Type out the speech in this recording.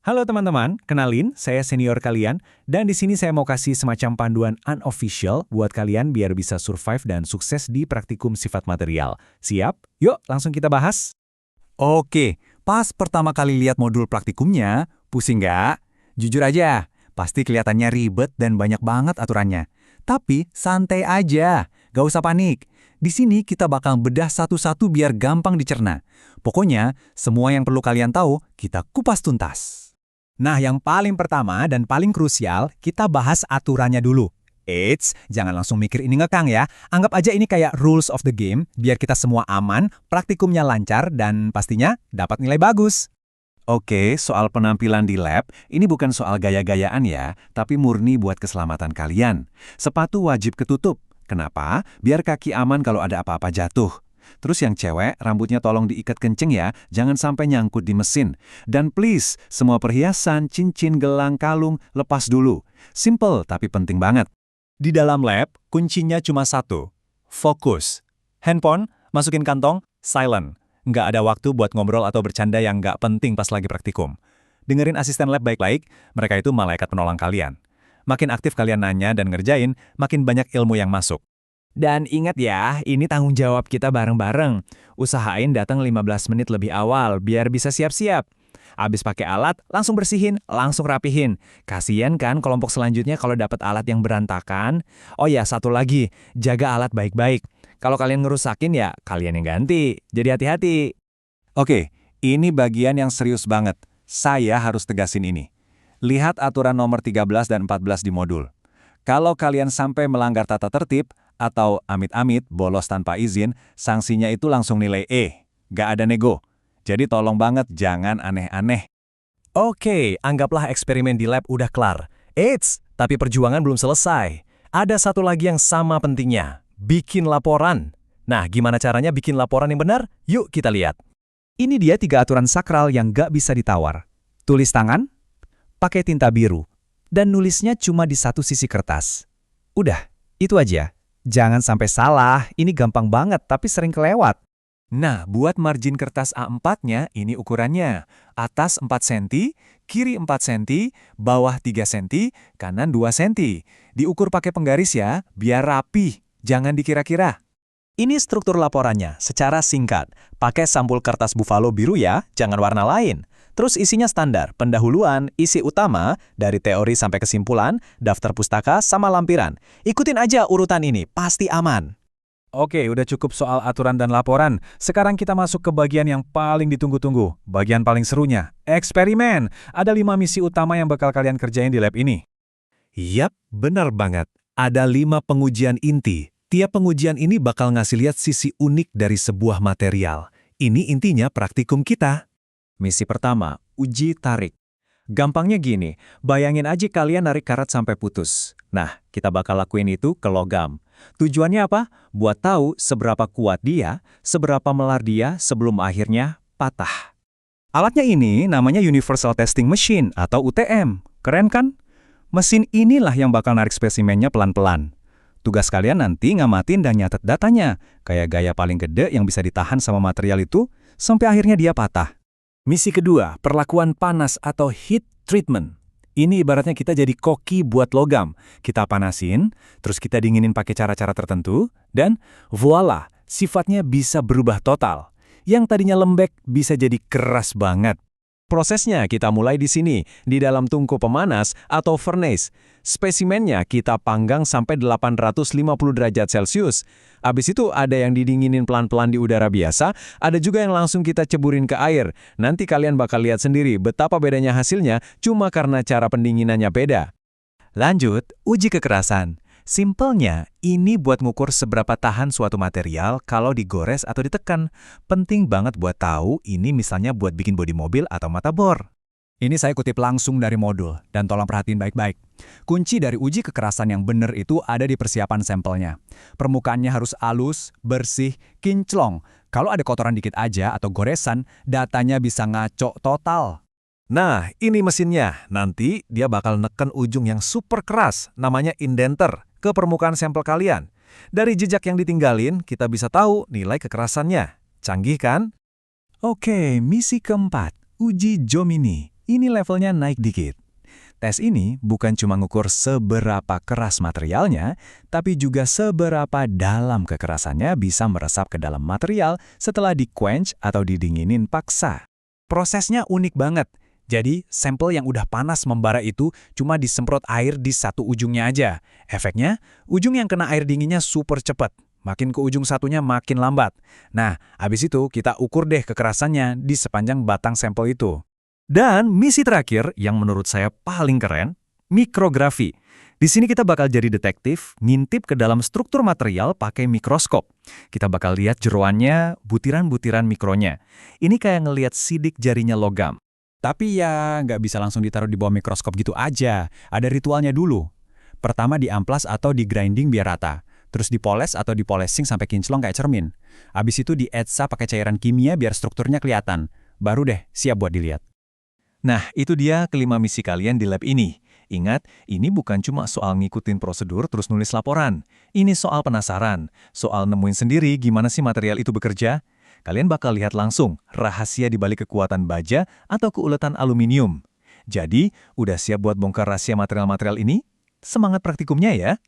Halo teman-teman, kenalin, saya senior kalian, dan di sini saya mau kasih semacam panduan unofficial buat kalian biar bisa survive dan sukses di praktikum sifat material. Siap? Yuk, langsung kita bahas. Oke, pas pertama kali lihat modul praktikumnya, pusing nggak? Jujur aja, pasti kelihatannya ribet dan banyak banget aturannya. Tapi santai aja, gak usah panik. Di sini kita bakal bedah satu-satu biar gampang dicerna. Pokoknya, semua yang perlu kalian tahu, kita kupas tuntas. Nah, yang paling pertama dan paling krusial, kita bahas aturannya dulu. Eits, jangan langsung mikir ini ngekang ya. Anggap aja ini kayak rules of the game, biar kita semua aman, praktikumnya lancar, dan pastinya dapat nilai bagus. Oke, soal penampilan di lab, ini bukan soal gaya-gayaan ya, tapi murni buat keselamatan kalian. Sepatu wajib ketutup. Kenapa? Biar kaki aman kalau ada apa-apa jatuh. Terus yang cewek, rambutnya tolong diikat kenceng ya, jangan sampai nyangkut di mesin. Dan please, semua perhiasan, cincin, gelang, kalung, lepas dulu. Simple tapi penting banget. Di dalam lab, kuncinya cuma satu. Fokus. Handphone, masukin kantong, silent. Nggak ada waktu buat ngobrol atau bercanda yang nggak penting pas lagi praktikum. Dengerin asisten lab baik-baik, mereka itu malaikat penolong kalian. Makin aktif kalian nanya dan ngerjain, makin banyak ilmu yang masuk. Dan ingat ya, ini tanggung jawab kita bareng-bareng. Usahain datang 15 menit lebih awal, biar bisa siap-siap. Abis pakai alat, langsung bersihin, langsung rapihin. Kasian kan kelompok selanjutnya kalau dapat alat yang berantakan. Oh ya, satu lagi, jaga alat baik-baik. Kalau kalian ngerusakin ya, kalian yang ganti. Jadi hati-hati. Oke, ini bagian yang serius banget. Saya harus tegasin ini. Lihat aturan nomor 13 dan 14 di modul. Kalau kalian sampai melanggar tata tertib, atau amit-amit bolos tanpa izin, sanksinya itu langsung nilai E. Gak ada nego. Jadi tolong banget jangan aneh-aneh. Oke, anggaplah eksperimen di lab udah kelar. Eits, tapi perjuangan belum selesai. Ada satu lagi yang sama pentingnya, bikin laporan. Nah, gimana caranya bikin laporan yang benar? Yuk kita lihat. Ini dia 3 aturan sakral yang gak bisa ditawar. Tulis tangan, pakai tinta biru, dan nulisnya cuma di satu sisi kertas. Udah, itu aja. Jangan sampai salah, ini gampang banget tapi sering kelewat. Nah, buat margin kertas A4-nya, ini ukurannya. Atas 4 cm, kiri 4 cm, bawah 3 cm, kanan 2 cm. Diukur pakai penggaris ya, biar rapi. Jangan dikira-kira. Ini struktur laporannya, secara singkat. Pakai sampul kertas buffalo biru ya, jangan warna lain. Terus isinya standar, pendahuluan, isi utama, dari teori sampai kesimpulan, daftar pustaka, sama lampiran. Ikutin aja urutan ini, pasti aman. Oke, udah cukup soal aturan dan laporan. Sekarang kita masuk ke bagian yang paling ditunggu-tunggu. Bagian paling serunya, eksperimen. Ada 5 misi utama yang bakal kalian kerjain di lab ini. Yap, benar banget. Ada 5 pengujian inti. Tiap pengujian ini bakal ngasih lihat sisi unik dari sebuah material. Ini intinya praktikum kita. Misi pertama, uji tarik. Gampangnya gini, bayangin aja kalian narik karat sampai putus. Nah, kita bakal lakuin itu ke logam. Tujuannya apa? Buat tahu seberapa kuat dia, seberapa melar dia sebelum akhirnya patah. Alatnya ini namanya Universal Testing Machine atau UTM. Keren kan? Mesin inilah yang bakal narik spesimennya pelan-pelan. Tugas kalian nanti ngamatin dan nyatet datanya, kayak gaya paling gede yang bisa ditahan sama material itu, sampai akhirnya dia patah. Misi kedua, perlakuan panas atau heat treatment. Ini ibaratnya kita jadi koki buat logam. Kita panasin, terus kita dinginin pakai cara-cara tertentu, dan voila, sifatnya bisa berubah total. Yang tadinya lembek bisa jadi keras banget. Prosesnya kita mulai di sini, di dalam tungku pemanas atau furnace. Spesimennya kita panggang sampai 850 derajat Celcius. Habis itu ada yang didinginin pelan-pelan di udara biasa, ada juga yang langsung kita ceburin ke air. Nanti kalian bakal lihat sendiri betapa bedanya hasilnya cuma karena cara pendinginannya beda. Lanjut, uji kekerasan. Simpelnya, ini buat ngukur seberapa tahan suatu material kalau digores atau ditekan. Penting banget buat tahu ini misalnya buat bikin bodi mobil atau mata bor. Ini saya kutip langsung dari modul, dan tolong perhatiin baik-baik. Kunci dari uji kekerasan yang benar itu ada di persiapan sampelnya. Permukaannya harus halus, bersih, kinclong. Kalau ada kotoran dikit aja atau goresan, datanya bisa ngaco total. Nah, ini mesinnya. Nanti dia bakal neken ujung yang super keras, namanya indenter, ke permukaan sampel kalian. Dari jejak yang ditinggalin, kita bisa tahu nilai kekerasannya. Canggih kan? Oke, misi keempat, uji Jomini. ini levelnya naik dikit. Tes ini bukan cuma ngukur seberapa keras materialnya, tapi juga seberapa dalam kekerasannya bisa meresap ke dalam material setelah di-quench atau didinginin paksa. Prosesnya unik banget. Jadi, sampel yang udah panas membara itu cuma disemprot air di satu ujungnya aja. Efeknya, ujung yang kena air dinginnya super cepat. Makin ke ujung satunya makin lambat. Nah, abis itu kita ukur deh kekerasannya di sepanjang batang sampel itu. Dan misi terakhir yang menurut saya paling keren, mikrografi. Di sini kita bakal jadi detektif, ngintip ke dalam struktur material pakai mikroskop. Kita bakal lihat jeroannya, butiran-butiran mikronya. Ini kayak ngelihat sidik jarinya logam. Tapi ya nggak bisa langsung ditaruh di bawah mikroskop gitu aja. Ada ritualnya dulu. Pertama diamplas atau di-grinding biar rata. Terus dipoles atau dipolishing sampai kinclong kayak cermin. Abis itu dietsa pakai cairan kimia biar strukturnya kelihatan. Baru deh siap buat dilihat. Nah, itu dia kelima misi kalian di lab ini. Ingat, ini bukan cuma soal ngikutin prosedur terus nulis laporan. Ini soal penasaran, soal nemuin sendiri gimana sih material itu bekerja. Kalian bakal lihat langsung rahasia di balik kekuatan baja atau keuletan aluminium. Jadi, udah siap buat bongkar rahasia material-material ini? Semangat praktikumnya ya!